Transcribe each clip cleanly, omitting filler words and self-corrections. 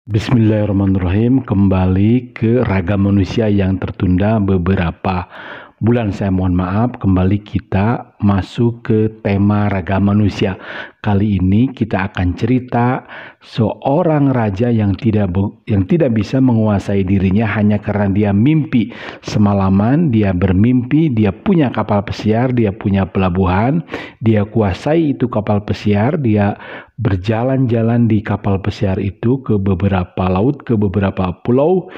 Bismillahirrahmanirrahim. Kembali ke Ragam Manusia yang tertunda beberapa bulan. Saya mohon maaf. Kembali kita masuk ke tema Ragam Manusia. Kali ini kita akan cerita seorang raja yang tidak bisa menguasai dirinya hanya karena dia mimpi. Semalaman dia bermimpi, dia punya kapal pesiar, dia punya pelabuhan, dia kuasai itu kapal pesiar, dia berjalan-jalan di kapal pesiar itu ke beberapa laut, ke beberapa pulau.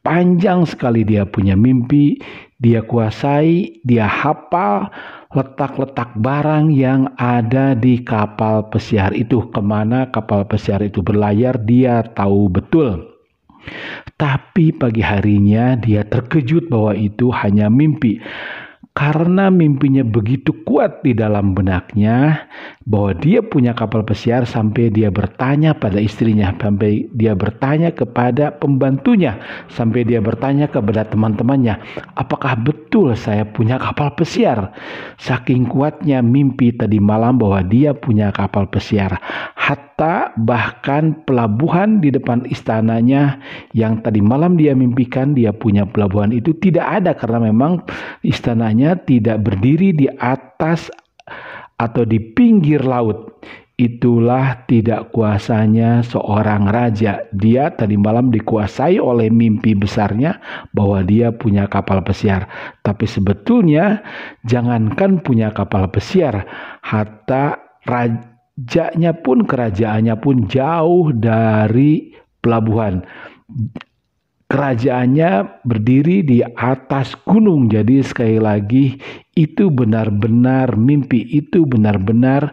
Panjang sekali dia punya mimpi, dia kuasai, dia hafal letak-letak barang yang ada di kapal pesiar itu. Kemana kapal pesiar itu berlayar dia tahu betul. Tapi pagi harinya dia terkejut bahwa itu hanya mimpi. Karena mimpinya begitu kuat di dalam benaknya bahwa dia punya kapal pesiar, sampai dia bertanya pada istrinya, sampai dia bertanya kepada pembantunya, sampai dia bertanya kepada teman-temannya, apakah betul saya punya kapal pesiar? Saking kuatnya mimpi tadi malam bahwa dia punya kapal pesiar, hatta bahkan pelabuhan di depan istananya yang tadi malam dia mimpikan dia punya pelabuhan itu tidak ada, karena memang istananya tidak berdiri di atas atau di pinggir laut. Itulah tidak kuasanya seorang raja. Dia tadi malam dikuasai oleh mimpi besarnya bahwa dia punya kapal pesiar. Tapi sebetulnya jangankan punya kapal pesiar, hatta rajanya pun, kerajaannya pun jauh dari pelabuhan. Kerajaannya berdiri di atas gunung. Jadi sekali lagi itu benar-benar mimpi, itu benar-benar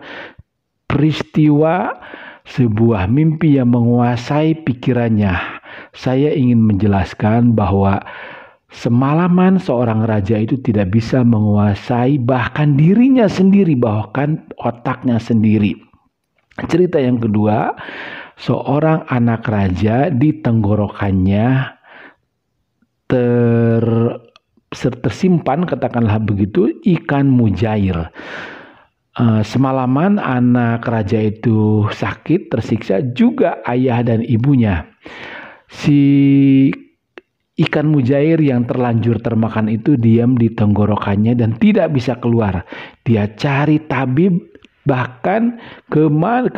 peristiwa sebuah mimpi yang menguasai pikirannya. Saya ingin menjelaskan bahwa semalaman seorang raja itu tidak bisa menguasai bahkan dirinya sendiri, bahkan otaknya sendiri. Cerita yang kedua, seorang anak raja di tenggorokannya tersimpan, katakanlah begitu, ikan mujair. Semalaman anak raja itu sakit, tersiksa, juga ayah dan ibunya. Si ikan mujair yang terlanjur termakan itu diam di tenggorokannya dan tidak bisa keluar. Dia cari tabib, bahkan ke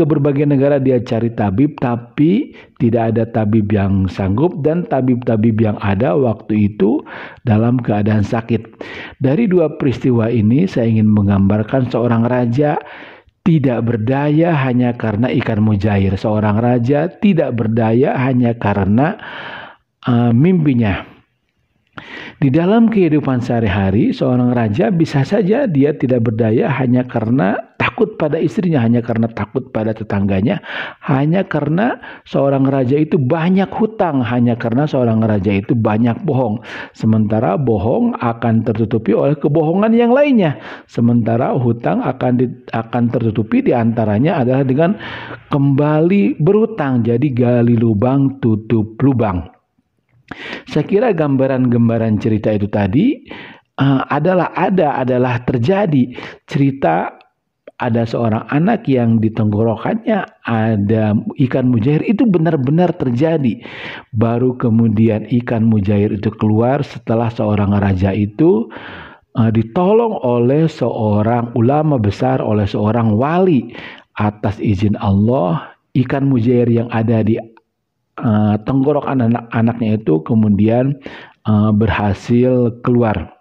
berbagai negara dia cari tabib, tapi tidak ada tabib yang sanggup, dan tabib-tabib yang ada waktu itu dalam keadaan sakit. Dari dua peristiwa ini saya ingin menggambarkan seorang raja tidak berdaya hanya karena ikan mujair. Seorang raja tidak berdaya hanya karena mimpinya. Di dalam kehidupan sehari-hari, seorang raja bisa saja dia tidak berdaya hanya karena takut pada istrinya, hanya karena takut pada tetangganya, hanya karena seorang raja itu banyak hutang, hanya karena seorang raja itu banyak bohong. Sementara bohong akan tertutupi oleh kebohongan yang lainnya. Sementara hutang akan tertutupi diantaranya adalah dengan kembali berhutang. Jadi gali lubang tutup lubang. Saya kira gambaran-gambaran cerita itu tadi adalah terjadi. Cerita ada seorang anak yang di tenggorokannya ada ikan mujair, itu benar-benar terjadi. Baru kemudian ikan mujair itu keluar setelah seorang raja itu ditolong oleh seorang ulama besar, oleh seorang wali. Atas izin Allah, ikan mujair yang ada di tenggorokan anak-anaknya itu kemudian berhasil keluar.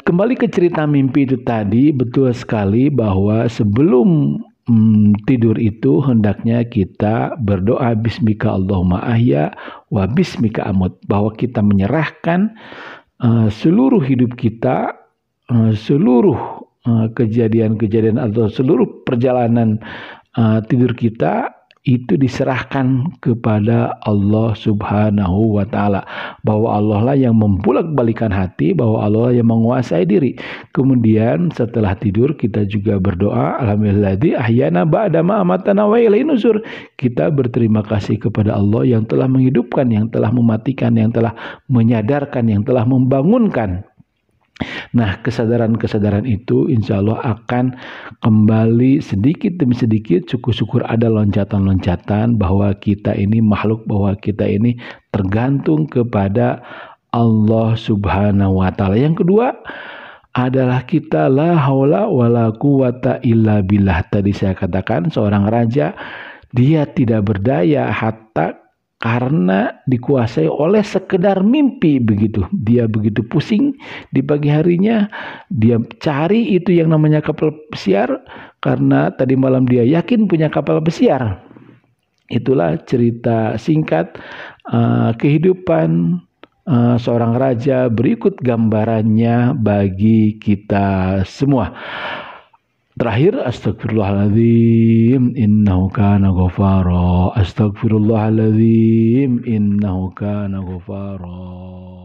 Kembali ke cerita mimpi itu tadi, betul sekali bahwa sebelum tidur itu hendaknya kita berdoa bismika Allahumma ahya wa bismika amut, bahwa kita menyerahkan seluruh hidup kita, seluruh kejadian-kejadian atau seluruh perjalanan tidur kita itu diserahkan kepada Allah Subhanahu wa Ta'ala, bahwa Allah lah yang membulak-balikan hati, bahwa Allah lah yang menguasai diri. Kemudian setelah tidur kita juga berdoa, alhamdulilladzi ahyana ba'da ma amatana wa ilaihi nusur. Kita berterima kasih kepada Allah yang telah menghidupkan, yang telah mematikan, yang telah menyadarkan, yang telah membangunkan. Nah, kesadaran-kesadaran itu insya Allah akan kembali sedikit demi sedikit. Syukur-syukur ada loncatan-loncatan bahwa kita ini makhluk, bahwa kita ini tergantung kepada Allah Subhanahu wa Ta'ala. Yang kedua adalah kita la haula wala quwata illa billah. Tadi saya katakan seorang raja dia tidak berdaya hatta karena dikuasai oleh sekedar mimpi begitu. Dia begitu pusing di pagi harinya, dia cari itu yang namanya kapal pesiar karena tadi malam dia yakin punya kapal pesiar. Itulah cerita singkat kehidupan seorang raja, berikut gambarannya bagi kita semua. Terakhir, astagfirullahaladzim innahu kana ghafara. Astagfirullahaladzim innahu kana ghafara.